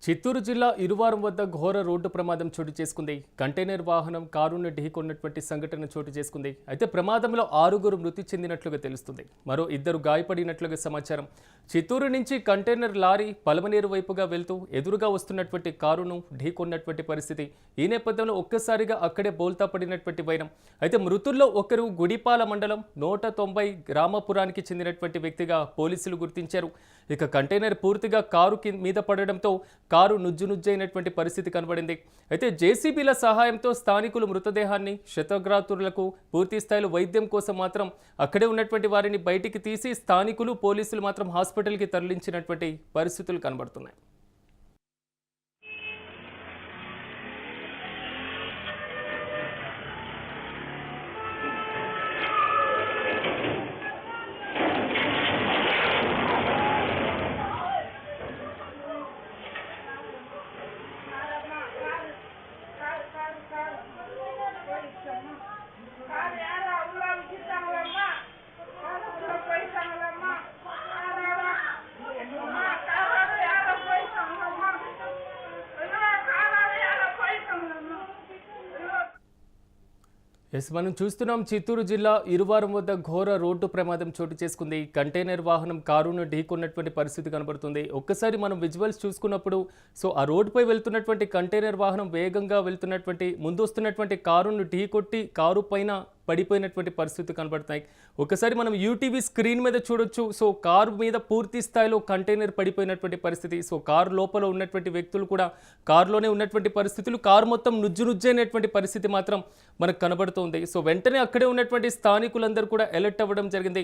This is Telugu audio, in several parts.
చిత్తూరు జిల్లా ఇరువారం వద్ద ఘోర రోడ్డు ప్రమాదం చోటు చేసుకుంది. కంటైనర్ వాహనం కారును ఢీకొన్నటువంటి సంఘటన చోటు చేసుకుంది. అయితే ప్రమాదంలో 6గురు మృతి చెందినట్లుగా తెలుస్తుంది. మరో 2 గాయపడినట్లుగా సమాచారం. చిత్తూరు నుంచి కంటైనర్ లారీ పలమనేరు వైపుగా వెళ్తూ ఎదురుగా వస్తున్నటువంటి కారును ఢీకొన్నటువంటి పరిస్థితి. ఈ నేపథ్యంలో ఒక్కసారిగా అక్కడే బోల్తా పడినటువంటి వైరం. అయితే మృతుల్లో ఒకరు గుడిపాల మండలం 190 రామపురానికి చెందినటువంటి వ్యక్తిగా పోలీసులు గుర్తించారు. ఇక కంటైనర్ పూర్తిగా కారు మీద పడడంతో కారు నుజ్జునుజ్జైనటువంటి పరిస్థితి కనబడింది. అయితే జేసీబీల సహాయంతో స్థానికులు మృతదేహాన్ని క్షతగాత్రులకు పూర్తి స్థాయిలో వైద్యం కోసం మాత్రం అక్కడే ఉన్నటువంటి వారిని బయటికి తీసి స్థానికులు పోలీసులు మాత్రం హాస్పిటల్కి తరలించినటువంటి పరిస్థితులు కనబడుతున్నాయి. మనం చూస్తున్నాం, చిత్తూరు జిల్లా ఇరువారం వద్ద ఘోర రోడ్డు ప్రమాదం చోటు చేసుకుంది. కంటైనర్ వాహనం కారును ఢీకొన్నటువంటి పరిస్థితి కనబడుతుంది. ఒక్కసారి మనం విజువల్స్ చూసుకున్నప్పుడు ఆ రోడ్డుపై వెళ్తున్నటువంటి కంటైనర్ వాహనం వేగంగా వెళ్తున్నటువంటి ముందు వస్తున్నటువంటి కారును ఢీకొట్టి కారు పైన పడిపోయినటువంటి పరిస్థితి కనబడుతున్నాయి. ఒకసారి మనం యూటీవీ స్క్రీన్ మీద చూడొచ్చు. కారు మీద పూర్తి స్థాయిలో కంటైనర్ పడిపోయినటువంటి పరిస్థితి. కారు లోపల ఉన్నటువంటి వ్యక్తులు కూడా కారులోనే ఉన్నటువంటి పరిస్థితులు, కారు మొత్తం నుజ్జైనటువంటి పరిస్థితి మాత్రం మనకు కనబడుతుంది. వెంటనే అక్కడే ఉన్నటువంటి స్థానికులందరూ కూడా అలర్ట్ అవ్వడం జరిగింది.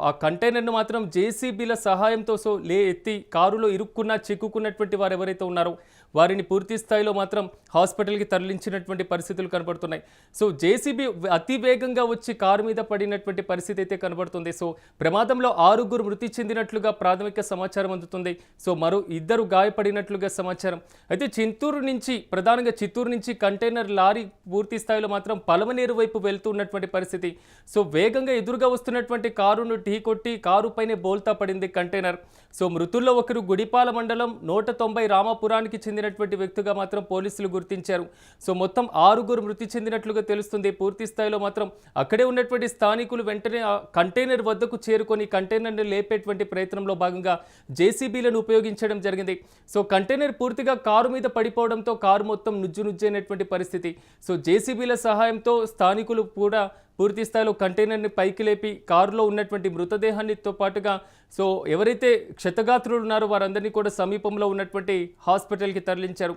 ఆ కంటైనర్ను మాత్రం జేసీబీల సహాయంతో ఎత్తి కారులో చిక్కుకున్నటువంటి వారు ఎవరైతే ఉన్నారో వారిని పూర్తి స్థాయిలో మాత్రం హాస్పిటల్కి తరలించినటువంటి పరిస్థితులు కనబడుతున్నాయి. జేసీబీ అతి వేగంగా వచ్చి కారు మీద పడినటువంటి పరిస్థితి అయితే కనబడుతుంది. ప్రమాదంలో 6గురు మృతి చెందినట్లుగా ప్రాథమిక సమాచారం అందుతుంది. మరో 2 గాయపడినట్లుగా సమాచారం. అయితే ప్రధానంగా చిత్తూరు నుంచి కంటైనర్ లారీ పూర్తి స్థాయిలో మాత్రం పలమనేరు వైపు వెళ్తున్నటువంటి పరిస్థితి. వేగంగా ఎదురుగా వస్తున్నటువంటి కారును ఢీకొట్టి కారు పైనే బోల్తా పడింది కంటైనర్. మృతుల్లో ఒకరు గుడిపాల మండలం 190 రామాపురానికి చెందినటువంటి వ్యక్తిగా మాత్రం పోలీసులు గుర్తించారు. మొత్తం 6గురు మృతి చెందినట్లుగా తెలుస్తుంది. పూర్తి స్థాయిలో మాత్రం అక్కడే ఉన్నటువంటి స్థానికులు వెంటనే ఆ కంటైనర్ వద్దకు చేరుకొని కంటైనర్ని లేపేటువంటి ప్రయత్నంలో భాగంగా జేసీబీలను ఉపయోగించడం జరిగింది. కంటైనర్ పూర్తిగా కారు మీద పడిపోవడంతో కారు మొత్తం నుజ్జైనటువంటి పరిస్థితి. జేసీబీల సహాయంతో స్థానికులు కూడా పూర్తి స్థాయిలో కంటైనర్ని పైకి లేపి కారులో ఉన్నటువంటి మృతదేహాన్నితో పాటుగా ఎవరైతే క్షతగాత్రులు ఉన్నారో వారందరినీ కూడా సమీపంలో ఉన్నటువంటి హాస్పిటల్కి తరలించారు.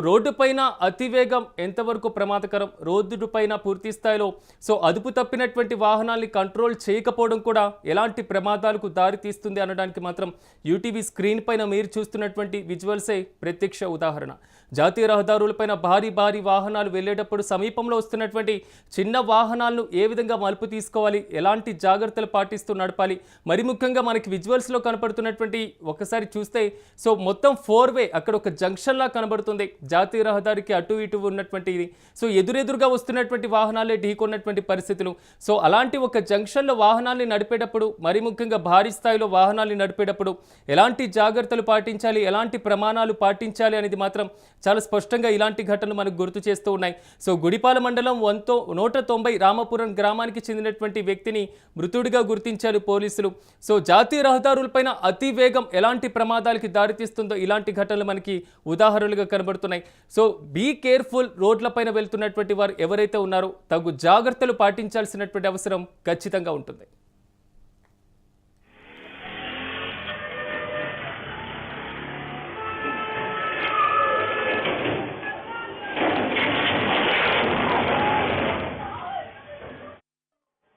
రోడ్డు పైన అతివేగం ఎంతవరకు ప్రమాదకరం, రోడ్డు పైన పూర్తి స్థాయిలో అదుపు తప్పినటువంటి వాహనాల్ని కంట్రోల్ చేయకపోవడం కూడా ఎలాంటి ప్రమాదాలకు దారి తీస్తుంది అనడానికి మాత్రం యూటీవీ స్క్రీన్ పైన మీరు చూస్తున్నటువంటి విజువల్సే ప్రత్యక్ష ఉదాహరణ. జాతీయ రహదారులపైన భారీ వాహనాలు వెళ్ళేటప్పుడు సమీపంలో వస్తున్నటువంటి చిన్న వాహనాలను ఏ విధంగా మలుపు తీసుకోవాలి, ఎలాంటి జాగ్రత్తలు పాటిస్తూ నడపాలి, మరి ముఖ్యంగా మనకి విజువల్స్లో కనపడుతున్నటువంటి ఒకసారి చూస్తే మొత్తం 4-వే అక్కడ ఒక జంక్షన్ లా కనబడుతుంది. జాతీయ రహదారికి అటు ఇటు ఉన్నటువంటి ఇది ఎదురెదురుగా వస్తున్నటువంటి వాహనాలే ఢీకొన్నటువంటి పరిస్థితులు. అలాంటి ఒక జంక్షన్లో వాహనాల్ని నడిపేటప్పుడు, మరి ముఖ్యంగా భారీ స్థాయిలో వాహనాల్ని నడిపేటప్పుడు ఎలాంటి జాగ్రత్తలు పాటించాలి, ఎలాంటి ప్రమాణాలు పాటించాలి అనేది మాత్రం చాలా స్పష్టంగా ఇలాంటి ఘటనలు మనకు గుర్తు చేస్తూ ఉన్నాయి. గుడిపాల మండలం 190 రామపురం గ్రామానికి చెందినటువంటి వ్యక్తిని మృతుడిగా గుర్తించారు పోలీసులు. జాతీయ రహదారులపైన అతి వేగం ఎలాంటి ప్రమాదాలకి దారితీస్తుందో ఇలాంటి ఘటనలు మనకి ఉదాహరణలుగా కనబడుతున్నాయి. Be careful. రోడ్లపైన వెళ్తున్నటువంటి వారు ఎవరైతే ఉన్నారో తగు జాగ్రత్తలు పాటించాల్సినటువంటి అవసరం ఖచ్చితంగా ఉంటుంది.